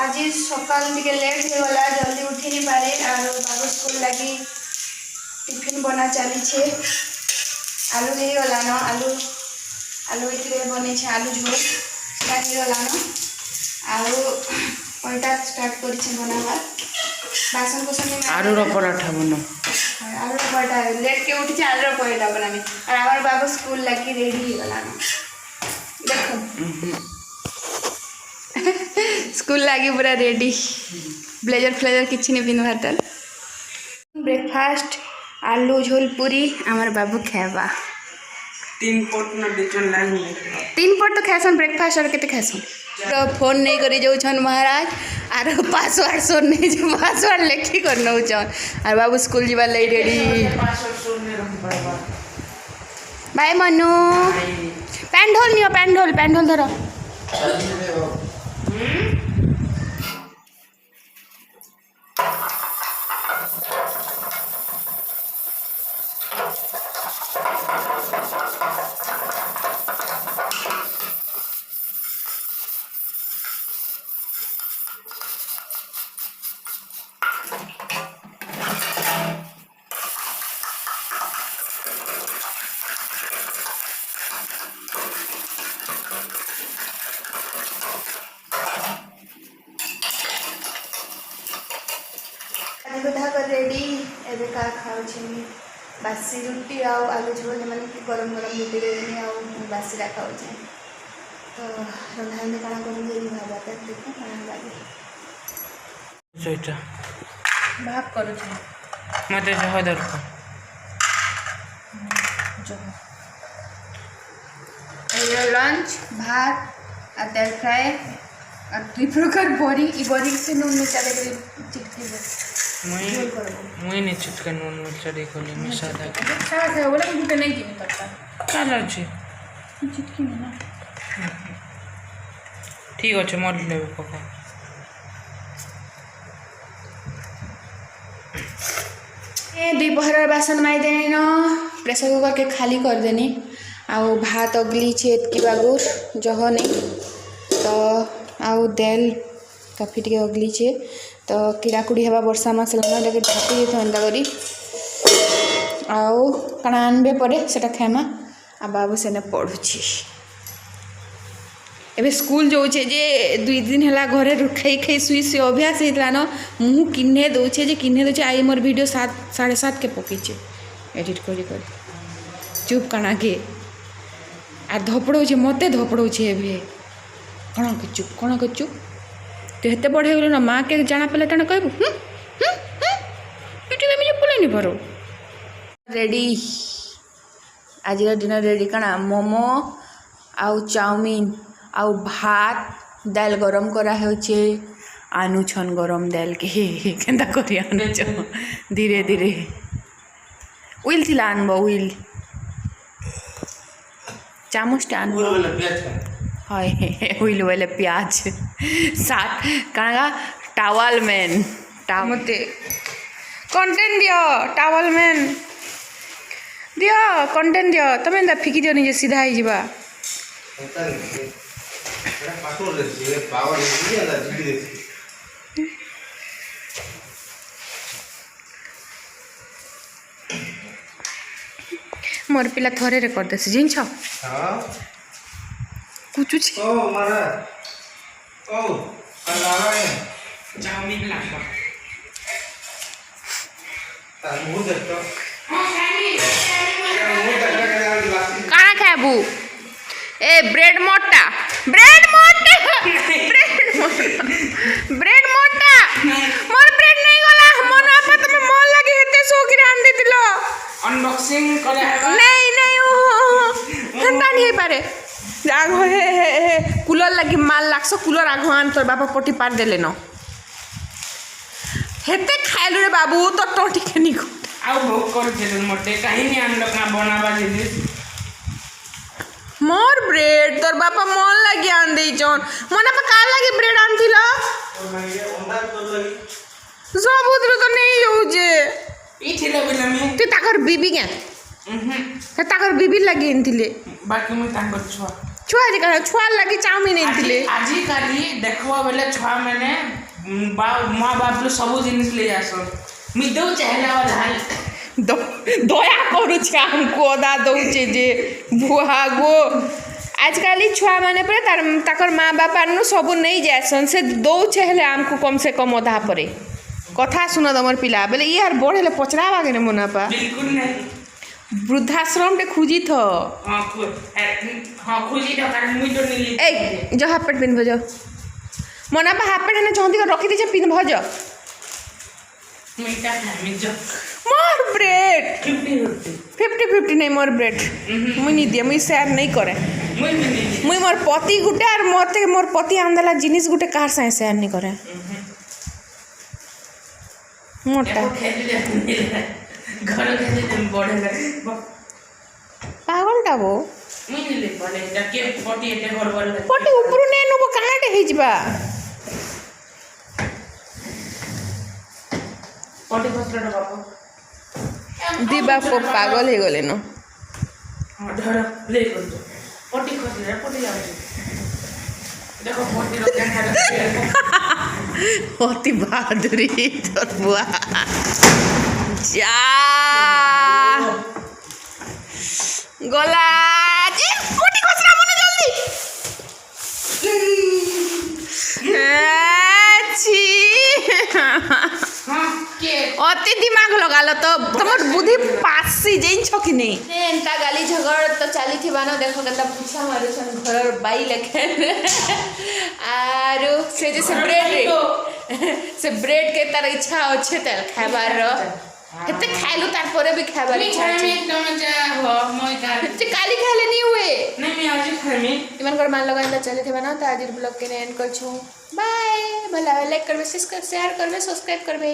आज सकाल टे लेट हो गला जल्दी उठी नहीं पारे और बाबू स्कूल लगी टिफिन बना चली आलू हो गला न आलू आलू ये बन आलू झोल हो गला न आटा स्टार्ट कर बनावा बासन कुसन आलू पराठा बना आलू पराठा लेट के उठी आलू पराठा बनाने और हमारे बाबू स्कूल लगी रेडी हो गला न देखो स्कूल लगी पूरा रेडी ब्लेजर फ्लेजर किसी नहीं पिंधवार तल ब्रेकफास्ट आलू झोल पूरी आमर बाबू खावा 3 पट न डिचन लाइन 3 पट तो खासन ब्रेकफास्ट और केते खासन तो फोन नहीं करी जाउछन महाराज आर पासवर्ड सोन नहीं जो पासवर्ड लेखी कर नउछन आर बाबू स्कूल जीवा लई रेडी बाय मनु पैंट होल धरो बुधा कर रेडी एबे का खाऊ बासी रुटी आलू झोल मैंने गरम गरम रुटी देनी बासी खाऊ तो रंधा में कଣା कर भाजा देखो कଣା लगे सोइटा भाग करू मते जह दरका लंच भात और दाल फ्राई और 2 प्रकार बड़ी से नून मिर्चा देके चिटकी मुई नहीं चिटका नून मिर्चा देखोली मैं सादा अच्छा है बोले कि गुटे नहीं किने करता कलर छी चिटकी में ना ठीक अच्छे मर लेबे पका ए दोपहर बासन माई देनी न प्रेशर कुकर के खाली कर देनी आउ भात अगली छेद की बागुर जह नहीं तो आउ दाल काफी टे अगली छे तो किड़ाकुड़ी हवा वर्षा मास लगे ढापी देते एंता करी आउ कण आनबे पड़े से खाइमा आ बाबू सेने पढ़ुची एबे स्कूल जाऊे जे 2 दिन है घरे खाई खाई शुई शुई अभ्यास होता न मुँह किन्हे दौचे जे किन्हे दौचे आई मोर वीडियो 7 7:30 के पकईचे एडिट कर चुप कणा के आ धपड़ौचे मत धपड़ौचे एबे कण के चुप तो हेते बढ़े गल ना माँ के जाना पड़े टाण कहबू ये बोले नहीं पारो रेडी आज डिनर रेडी कणा मोमो आउ चाउमीन आउ भात दाल गरम करा होचे आनुछन गरम दाल के केंता करी आनुछ धीरे धीरे उइल थिला आनबो उइल चामच आनबो हाय उइल वाले प्याज साथ कणगा टावल मैन मते कंटेंट दियो टावल मैन दियो कंटेंट दियो तमें एंता फिकी दियो नहीं सीधा ही जीवा मोर पिला थरे रे कर देसी जिन छ कुछ ओ मारा ओ कलावा चाउमीन लागा ता मुंह देखतो कहाँ खाबू ए ब्रेड मोटा मोर ब्रेड नहीं गला मन आपा तमे मन लगे हेते सोगी रान देतिलो अनबॉक्सिंग करे नहीं हंता नहीं पारे आगो हे कूलर लगी माल लागसो कूलर आगो आन तोर बापा पटी पार देले न हेते खाइलु रे बाबू तो टोटी के निको आउ भोग कर देले मोटे कहीं नहीं आन लोग ना बनावा जिनिस मोर ब्रेड तोर बापा मन लगी आन दे जोन मन आपा का लगी ब्रेड आन थिलो सबुद्र तो नहीं होजे ई थिले बिना में तू ताकर बीबी के ताकर बीबी लगी आन थिले बाकी मैं ताकर ଛୁଆ ଯେ କାଣା ଛୁଆ ଲାଗି ଚାଉମିନ ଆଣିଥିଲେ ଆଜିକାଲି ଦେଖିବା ବେଲେ ଛୁଆ ମାନେ ମା ବାପ ସବୁ ଜିନିଷ ନେଇ ଆସନ୍ ମୁଇଁ ଦଉଛେ ହେଲା ଧାନ ଦୟା କରୁଛେ ଆମକୁ ଅଦା ଦଉଛେ ଯେ ବୁହା ଗୋ ଆଜିକାଲି ଛୁଆମାନେ ପୁରା ତାଙ୍କର ମା ବାପାନୁ ସବୁ ନେଇ ଯାଏସନ୍ ସେ ଦଉଛେ ହେଲେ ଆମକୁ କମ୍ ସେ କମ୍ ଅଧା ପରେ କଥା ଶୁଣ ତମର ପିଲା ବେଲେ ଇଏ ଆର୍ ବଡ଼ ହେଲେ ପଚରାବା କେନେ ମୋନାପା ବିଲକୁଲ ନାହିଁ ବୃଦ୍ଧାଶ୍ରମଟେ ଖୁଜିଥ ହଁ খুঁজি তো কারণ মুই তো নিলি এই যা হাফ প্যান্ট পিন্ধব যাও মোনাপা হাফ প্যান্ট হেনে চন্দি করে রখিদেছে পিন্ধব যাও মুইটা খামি যা मोर ब्रेड 50 50-50 नहीं मोर ब्रेड मुई नहीं दिए मुई शेयर नहीं करे মুই মিলি मुई मोर पति गुटे और मते मोर पति आंदला जिनिस गुटे कार साए शेयर नहीं करे मोटा খেলে ঘর খেলে বড় লাগে पागलटा वो মুই নিলি বলে যাকে পটি এতে ঘর বড় লাগে पटी ऊपर ने नुबो काटे हे जिबा পটি খসড়া বাবা दिबा को पागल हे गले न ধর প্লে করতো পটি খসড়া পটি যাচ্ছে দেখো পটি রক্ষা করে होती बहादुरी तोर बुआ जा गोला जी कोटी खोसरा मने जल्दी छी हां के अति दिमाग लगाल तो तमर बुद्धि पासी जेन छ कि नहीं एंता गाली झगड़ तो चाली थी बानो देखो केता पूछा मारे सन घर बाई लेखे आरो से जे से ब्रेड के तार इच्छा अच्छे तेल खाबार हेते खाइलु तार परे भी खाबार इच्छा আমি একদম যা हो মই का जे काली खाले नहीं हुए नहीं मैं आज खामी इमन कर मान लगाइला चले थे बानो त आज ब्लॉग के एंड कर छु बाय भला लाइक करबे शेयर करबे सब्सक्राइब करबे